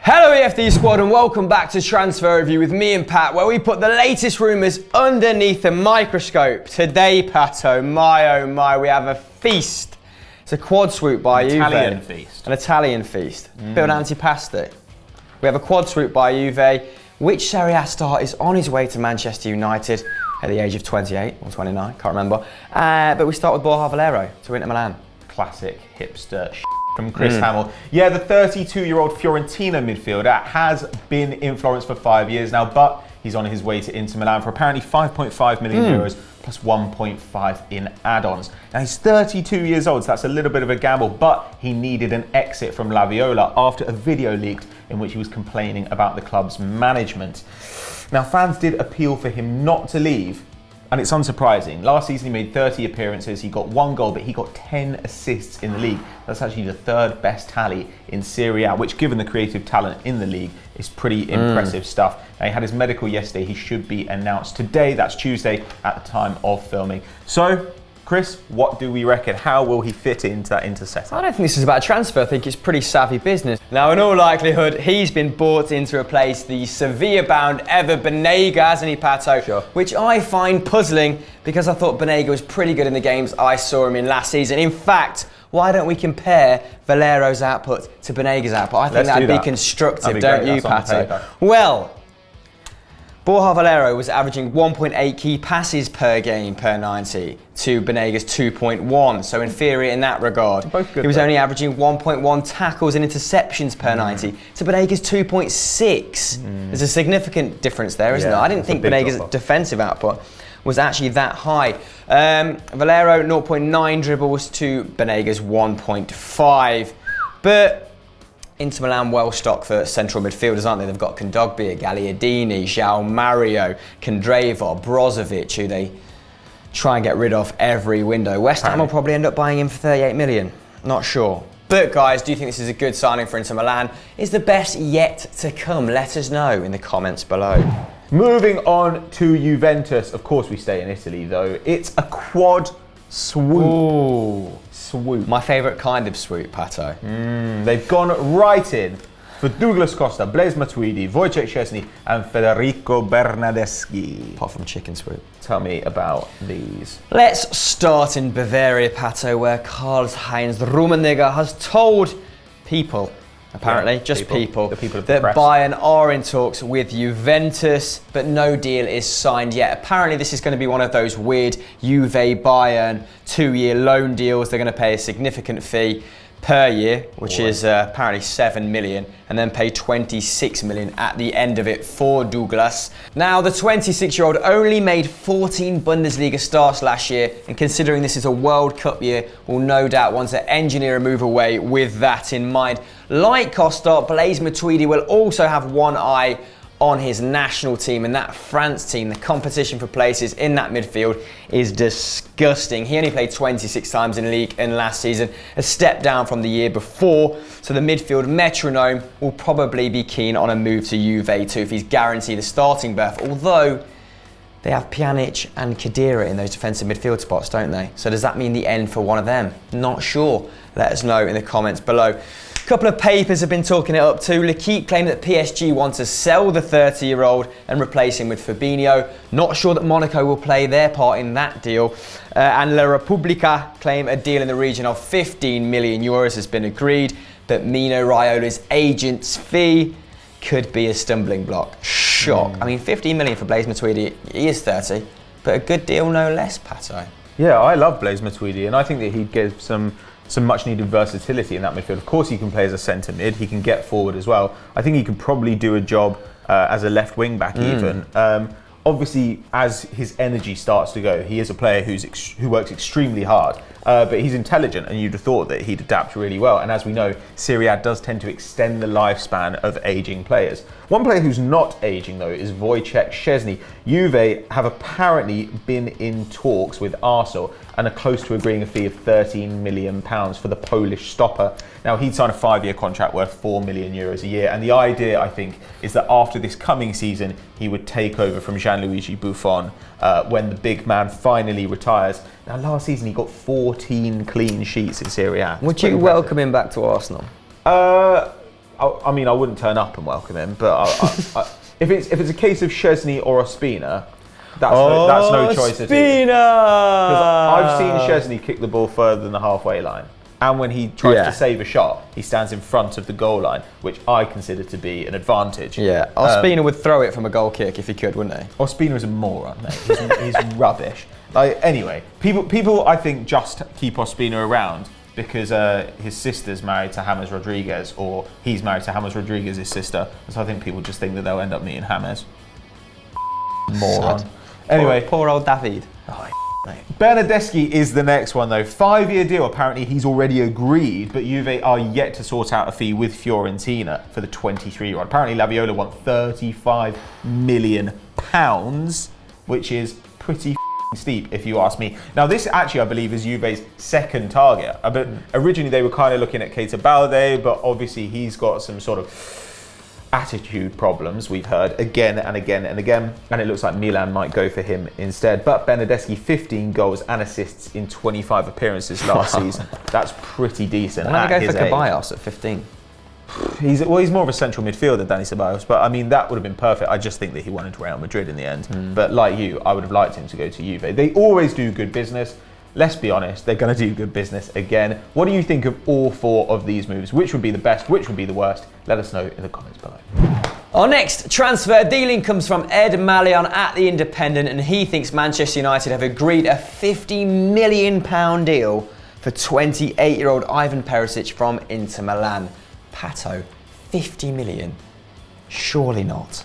Hello EFD squad and welcome back to Transfer Review with me and Pat, where we put the latest rumours underneath the microscope. Today, Pato, my oh my, we have a feast. It's a quad swoop by Juve. Italian feast. An Italian feast. Bit of an antipasti. We have a quad swoop by Juve. Which Serie A star is on his way to Manchester United at the age of 28 or 29, can't remember. But we start with Borja Valero to Inter Milan. Classic hipster from Chris Hamill. Yeah, the 32-year-old Fiorentina midfielder has been in Florence for 5 years now, but he's on his way to Inter Milan for apparently 5.5 million euros plus 1.5 in add-ons. Now he's 32 years old, so that's a little bit of a gamble, but he needed an exit from La Viola after a video leaked in which he was complaining about the club's management. Now fans did appeal for him not to leave, and it's unsurprising. Last season he made 30 appearances, he got 1 goal, but he got 10 assists in the league. That's actually the 3rd best tally in Serie A, which given the creative talent in the league is pretty impressive stuff. Now he had his medical yesterday, he should be announced today, that's Tuesday at the time of filming. So, Chris, what do we reckon? How will he fit into that Inter setup? I don't think this is about a transfer, I think it's pretty savvy business. Now in all likelihood, he's been bought in to replace the Sevilla-bound Ever Banega, hasn't he, Pato? Sure. Which I find puzzling because I thought Banega was pretty good in the games I saw him in last season. In fact, why don't we compare Valero's output to Banega's output? I think that'd be constructive, don't you, Pato? Well, Borja Valero was averaging 1.8 key passes per game per 90 to Banega's 2.1, so inferior in that regard. Both good, he was only averaging 1.1 tackles and interceptions per 90 to Banega's 2.6. There's a significant difference there, isn't there? I didn't think Banega's defensive output was actually that high. Valero 0.9 dribbles to Banega's 1.5. But Inter Milan well stocked for central midfielders, aren't they? They've got Kondogbia, Gagliardini, João Mario, Kandreva, Brozovic, who they try and get rid of every window. West Ham will probably end up buying him for 38 million. Not sure. But guys, do you think this is a good signing for Inter Milan? Is the best yet to come? Let us know in the comments below. Moving on to Juventus. Of course we stay in Italy though. It's a quad swoop. Ooh. Swoop. My favourite kind of swoop, Pato. They've gone right in for Douglas Costa, Blaise Matuidi, Wojciech Szczesny and Federico Bernardeschi. Apart from chicken swoop. Tell me about these. Let's start in Bavaria, Pato, where Karl-Heinz Rummenigge has told people, apparently, people, that Bayern are in talks with Juventus, but no deal is signed yet. Apparently this is going to be one of those weird Juve-Bayern 2-year loan deals. They're going to pay a significant fee per year, which is apparently 7 million, and then pay 26 million at the end of it for Douglas. Now, the 26-year-old only made 14 Bundesliga starts last year, and considering this is a World Cup year, will no doubt want to engineer a move away with that in mind. Like Costa, Blaise Matuidi will also have one eye on his national team, and that France team, the competition for places in that midfield is disgusting. He only played 26 times in league in last season, a step down from the year before, so the midfield metronome will probably be keen on a move to Juve too if he's guaranteed a starting berth, although they have Pjanic and Khedira in those defensive midfield spots, don't they? So does that mean the end for one of them? Not sure. Let us know in the comments below. A couple of papers have been talking it up too. L'Equipe claim that PSG want to sell the 30-year-old and replace him with Fabinho. Not sure that Monaco will play their part in that deal. And La Repubblica claim a deal in the region of 15 million euros has been agreed, but Mino Raiola's agent's fee could be a stumbling block. Shock. I mean, 15 million for Blaise Matuidi, he is 30, but a good deal no less, Pato. Yeah, I love Blaise Matuidi, and I think that he'd give some much needed versatility in that midfield. Of course he can play as a centre mid, he can get forward as well. I think he could probably do a job as a left wing back even. Obviously, as his energy starts to go, he is a player who works extremely hard, but he's intelligent, and you'd have thought that he'd adapt really well. And as we know, Serie A does tend to extend the lifespan of ageing players. One player who's not aging, though, is Wojciech Szczesny. Juve have apparently been in talks with Arsenal and are close to agreeing a fee of £13 million for the Polish stopper. Now, he'd signed a 5-year contract worth €4 million a year, and the idea, I think, is that after this coming season, he would take over from Gianluigi Buffon when the big man finally retires. Now, last season, he got 14 clean sheets in Serie A. Would you welcome him back to Arsenal? I mean, I wouldn't turn up and welcome him, but if it's a case of Szczesny or Ospina, that's no choice at all. Because I've seen Szczesny kick the ball further than the halfway line. And when he tries to save a shot, he stands in front of the goal line, which I consider to be an advantage. Yeah, Ospina would throw it from a goal kick if he could, wouldn't he? Ospina is a moron, mate. He's rubbish. Anyway, people I think just keep Ospina around because his sister's married to James Rodriguez, or he's married to James Rodriguez's sister. So I think people just think that they'll end up meeting James. Moron. Sad. Anyway, poor old David. Oh, mate. Bernardeschi is the next one though. 5-year deal. Apparently he's already agreed, but Juve are yet to sort out a fee with Fiorentina for the 23-year-old. Apparently Laviola want £35 million, which is pretty steep if you ask me. Now this actually I believe is Juve's second target. But originally they were kind of looking at Keita Balde, but obviously he's got some sort of attitude problems, we've heard again and again and again, and it looks like Milan might go for him instead. But Bernardeschi, 15 goals and assists in 25 appearances last season. That's pretty decent. Why don't you go for Ceballos at 15? He's more of a central midfielder, Dani Ceballos, but I mean that would have been perfect. I just think that he wanted Real Madrid in the end. But like you, I would have liked him to go to Juve. They always do good business. Let's be honest, they're going to do good business again. What do you think of all 4 of these moves? Which would be the best? Which would be the worst? Let us know in the comments below. Our next transfer dealing comes from Ed Malion at The Independent, and he thinks Manchester United have agreed a £50 million deal for 28-year-old Ivan Perisic from Inter Milan. Pato, 50 million? Surely not.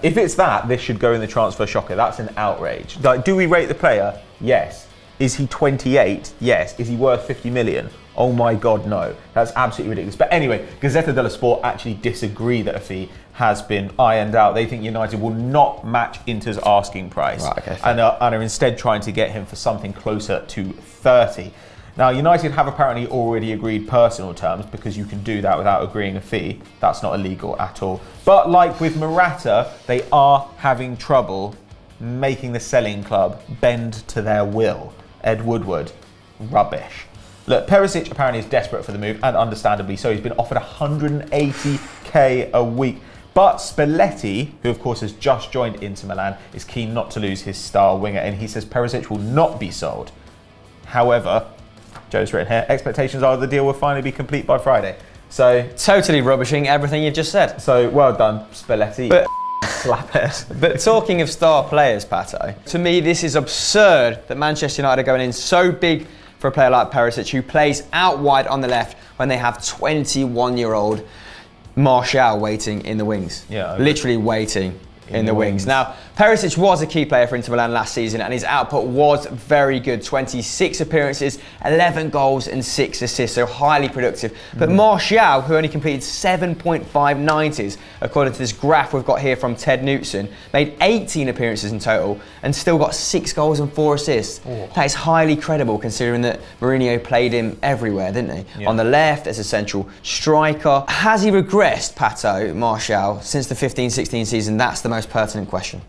If it's that, this should go in the transfer shocker. That's an outrage. Like, do we rate the player? Yes. Is he 28? Yes. Is he worth 50 million? Oh my God, no. That's absolutely ridiculous. But anyway, Gazzetta dello Sport actually disagree that a fee has been ironed out. They think United will not match Inter's asking price, right, okay, and are instead trying to get him for something closer to 30. Now, United have apparently already agreed personal terms because you can do that without agreeing a fee. That's not illegal at all. But like with Morata, they are having trouble making the selling club bend to their will. Ed Woodward, rubbish. Look, Perisic apparently is desperate for the move, and understandably so. He's been offered 180k a week. But Spalletti, who of course has just joined Inter Milan, is keen not to lose his star winger, and he says Perisic will not be sold. However, Joe's written here, expectations are the deal will finally be complete by Friday. So totally rubbishing everything you've just said. So well done, Spalletti. But slap it. But talking of star players, Pato, to me this is absurd that Manchester United are going in so big for a player like Perisic, who plays out wide on the left when they have 21-year-old Martial waiting in the wings. Yeah, literally waiting in the wings. Now, Perisic was a key player for Inter Milan last season, and his output was very good. 26 appearances, 11 goals and 6 assists, so highly productive. But Martial, who only completed 7.590s, according to this graph we've got here from Ted Knutson, made 18 appearances in total and still got 6 goals and 4 assists. Oh. That is highly credible considering that Mourinho played him everywhere, didn't he? Yeah. On the left as a central striker. Has he regressed, Pato, Martial, since the 15-16 season? That's the most pertinent question.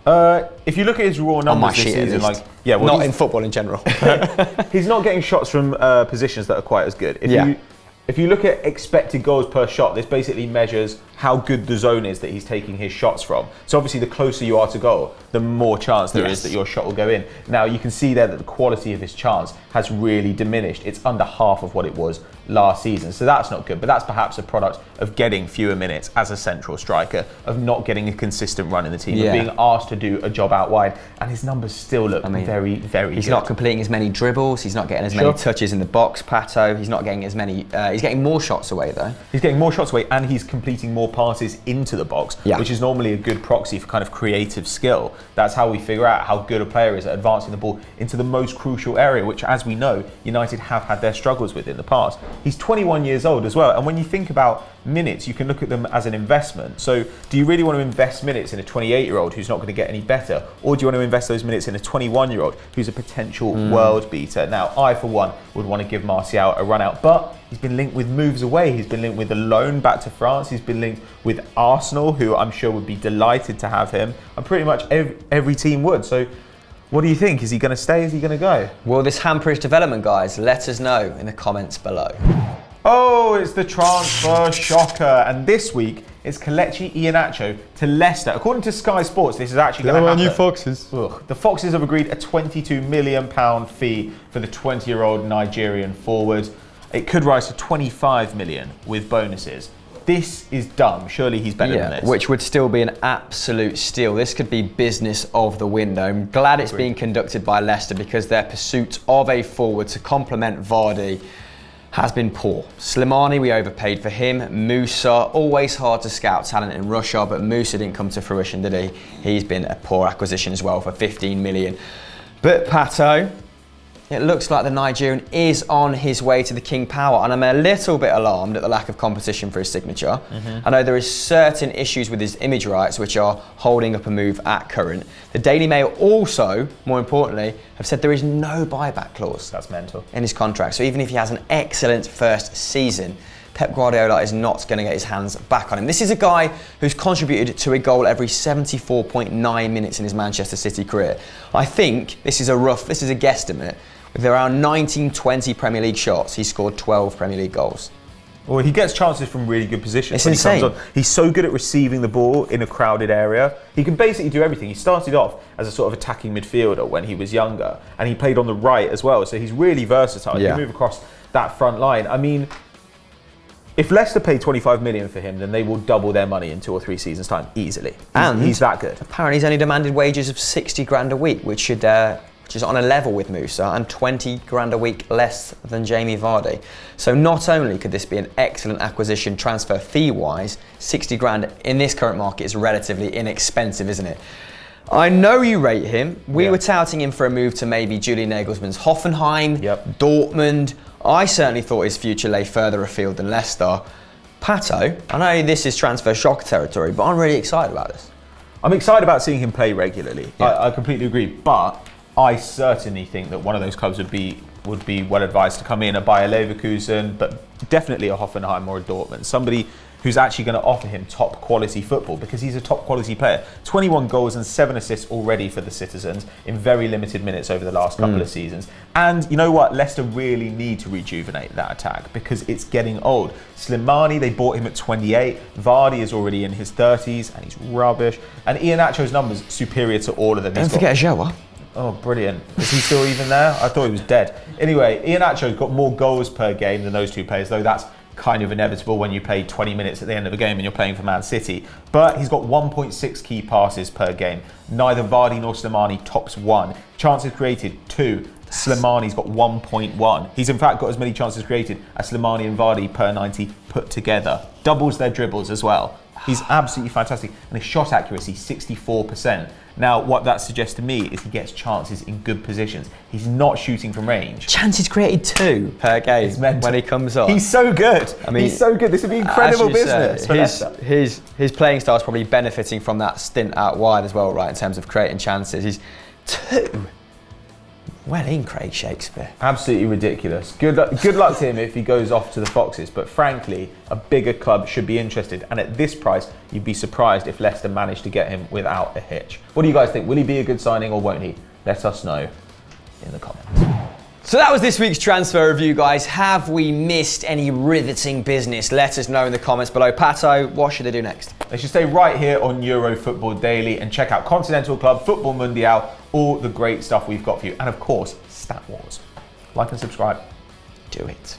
If you look at his raw numbers this season, not in football in general. He's not getting shots from positions that are quite as good. If you look at expected goals per shot, this basically measures how good the zone is that he's taking his shots from. So obviously the closer you are to goal, the more chance there is that your shot will go in. Now you can see there that the quality of his chance has really diminished. It's under half of what it was last season. So that's not good, but that's perhaps a product of getting fewer minutes as a central striker, of not getting a consistent run in the team, of being asked to do a job out wide. And his numbers still look very, very good. He's not completing as many dribbles. He's not getting as many touches in the box, Pato. He's not getting as many, he's getting more shots away though. He's getting more shots away, and he's completing more passes into the box, which is normally a good proxy for kind of creative skill. That's how we figure out how good a player is at advancing the ball into the most crucial area, which, as we know, United have had their struggles with in the past. He's 21 years old as well, and when you think about minutes, you can look at them as an investment. So do you really want to invest minutes in a 28-year-old who's not going to get any better, or do you want to invest those minutes in a 21-year-old who's a potential world beater? Now, I for one would want to give Martial a run out, but he's been linked with moves away. He's been linked with a loan back to France. He's been linked with Arsenal, who I'm sure would be delighted to have him, and pretty much every team would. So what do you think? Is he going to stay? Is he going to go? Will this hamper his development, guys? Let us know in the comments below. Oh, Oh, it's the transfer shocker. And this week, it's Kelechi Iheanacho to Leicester. According to Sky Sports, this is actually going to happen. New Foxes. Ugh. The Foxes have agreed a £22 million fee for the 20-year-old Nigerian forward. It could rise to 25 million with bonuses. This is dumb. Surely he's better than this. Which would still be an absolute steal. This could be business of the window. I'm glad it's being conducted by Leicester because their pursuit of a forward to complement Vardy has been poor. Slimani, we overpaid for him. Musa, always hard to scout talent in Russia, but Musa didn't come to fruition, did he? He's been a poor acquisition as well for 15 million. But Pato, it looks like the Nigerian is on his way to the King Power, and I'm a little bit alarmed at the lack of competition for his signature. I know there is certain issues with his image rights which are holding up a move at current. The Daily Mail also, more importantly, have said there is no buyback clause. That's mental. In his contract. So even if he has an excellent first season, Pep Guardiola is not going to get his hands back on him. This is a guy who's contributed to a goal every 74.9 minutes in his Manchester City career. I think this is a guesstimate. With around 19-20 Premier League shots, he scored 12 Premier League goals. Well, he gets chances from really good positions. It's insane. He comes on. He's so good at receiving the ball in a crowded area. He can basically do everything. He started off as a sort of attacking midfielder when he was younger, and he played on the right as well. So he's really versatile. He can move across that front line. I mean, if Leicester pay 25 million for him, then they will double their money in 2 or 3 seasons' time easily. He's that good. Apparently, he's only demanded wages of 60 grand a week, which is on a level with Musa, and 20 grand a week less than Jamie Vardy. So not only could this be an excellent acquisition transfer fee-wise, 60 grand in this current market is relatively inexpensive, isn't it? I know you rate him. We were touting him for a move to maybe Julian Nagelsmann's Hoffenheim, Dortmund. I certainly thought his future lay further afield than Leicester. Pato, I know this is transfer shock territory, but I'm really excited about this. I'm excited about seeing him play regularly. I completely agree, but I certainly think that one of those clubs would be well advised to come in, a Bayer Leverkusen, but definitely a Hoffenheim or a Dortmund. Somebody who's actually going to offer him top quality football because he's a top quality player. 21 goals and 7 assists already for the Citizens in very limited minutes over the last couple of seasons. And you know what? Leicester really need to rejuvenate that attack because it's getting old. Slimani, they bought him at 28. Vardy is already in his 30s and he's rubbish. And Iheanacho's numbers superior to all of them. Don't forget Joa. Oh, brilliant. Is he still even there? I thought he was dead. Anyway, Iheanacho's got more goals per game than those two players, though that's kind of inevitable when you play 20 minutes at the end of a game and you're playing for Man City. But he's got 1.6 key passes per game. Neither Vardy nor Slimani tops 1. Chances created, 2. Slimani's got 1.1. He's in fact got as many chances created as Slimani and Vardy per 90 put together. Doubles their dribbles as well. He's absolutely fantastic. And his shot accuracy, 64%. Now, what that suggests to me is he gets chances in good positions. He's not shooting from range. Chances created 2 per game when he comes on. He's so good. I mean, he's so good. This would be incredible business. His playing style is probably benefiting from that stint out wide as well, right, in terms of creating chances. He's 2. Well in, Craig Shakespeare. Absolutely ridiculous. Good luck to him if he goes off to the Foxes, but frankly, a bigger club should be interested. And at this price, you'd be surprised if Leicester managed to get him without a hitch. What do you guys think? Will he be a good signing or won't he? Let us know in the comments. So that was this week's transfer review, guys. Have we missed any riveting business? Let us know in the comments below. Pato, what should they do next? They should stay right here on Euro Football Daily and check out Continental Club, Football Mundial, all the great stuff we've got for you. And of course, Stat Wars. Like and subscribe. Do it.